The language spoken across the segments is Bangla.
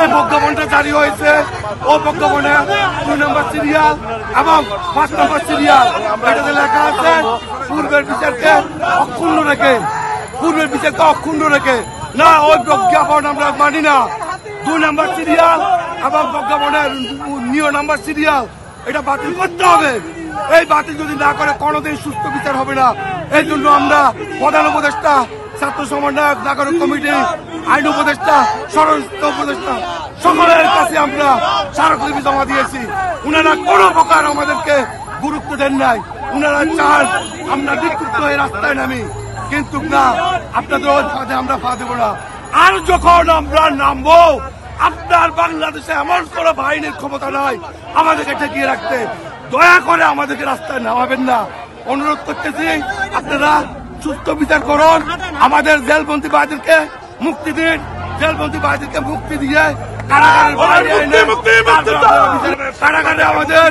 যে প্রজ্ঞাপনটা জারি হয়েছে ও প্রজ্ঞাপনে 2 নম্বর সিরিয়াল এবং 5 নম্বর সিরিয়াল এটাতে লেখা আছে পূর্বের বিচারকে অক্ষুণ্ণ রেখে না ওই প্রজ্ঞাপন আমরা মানি না। 2 নম্বর সিরিয়াল এবং প্রজ্ঞাপনের 9 নম্বর সিরিয়াল এটা বাতিল করতে হবে। এই বাতিল যদি না করে কোনোদিন সুস্থ বিচার হবে না। এই জন্য আমরা প্রধান উপদেষ্টা, ছাত্র সমন্বয়ক, নাগরিক কমিটি, আইন উপদেষ্টা, স্বরাষ্ট্র উপদেষ্টা সকলের কাছে আমরা স্মারকলিপি জমা দিয়েছি। উনারা কোনো প্রকার আমাদেরকে গুরুত্ব দেন নাই। উনারা চান আমরা বিক্ষুব্ধ হয়ে রাস্তায় নামি, কিন্তু না, আপনাদের ওই ফাঁদে আমরা পা দেব না। আর যখন আমরা নামবো, আপনার বাংলাদেশে এমন কোন বাহিনীর ক্ষমতা নয় আমাদেরকে ঠেকিয়ে রাখতে। দয়া করে আমাদেরকে রাস্তায় নামাবেন না। অনুরোধ করতেছি, আপনারা সুস্থ বিচার করুন, আমাদের জেলবন্দি ভাইদেরকে মুক্তি দিন। জেলবন্দি ভাইদেরকে মুক্তি দিয়ে কারাগারে আমাদের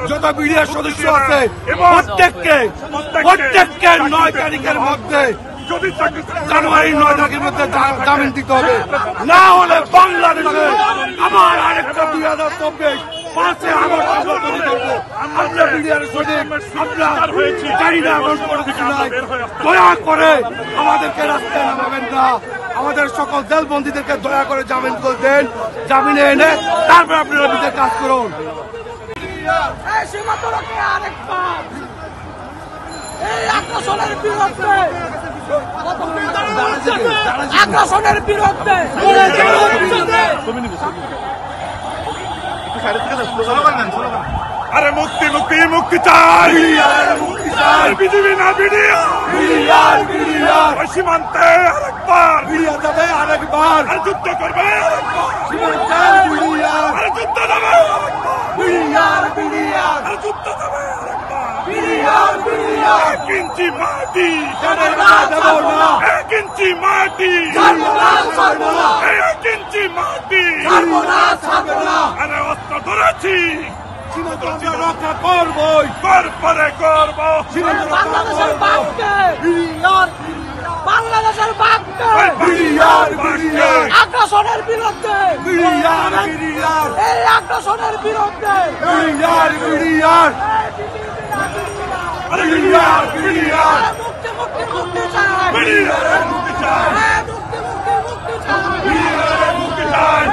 যত বিডিআর সদস্য আছে প্রত্যেককে 9 তারিখের মধ্যে, জানুয়ারি 9 তারিখের মধ্যে জামিন দিতে হবে। না হলে বাংলাদেশে আবার আরেকটা 2024 5 আগস্ট আন্দোলন করবো। আমরা বিডিআর সঠিক আমরা জানি না এখন কোনো কিছু নাই। দয়া করে আমাদেরকে রাস্তায় নামাবেন না। আমাদের সকল জেলবন্দীদেরকে দয়া করে জামিন করে দেন। জামিনে এনে তারপরে আপনারা বিচার কাজ করুন। আগ্রাসনের বিরুদ্ধে আরে মুক্তি মুক্তি মুক্তি চাই, বিজেপি না বিডিআর সীমান্তে আরেকবার যুদ্ধ করবে, যুদ্ধ দেবে, যুদ্ধ দেবে। 1 ইঞ্চি মাটি 1 ইঞ্চি মাটি 1 ইঞ্চি মাটি। আরে অস্ত্র ধরেছি, রক্ষা করবই, করবো বাংলাদেশের বাঘকে আগ্রাসনের বিরুদ্ধে, এই আগ্রাসনের বিরুদ্ধে মুক্তি চাই।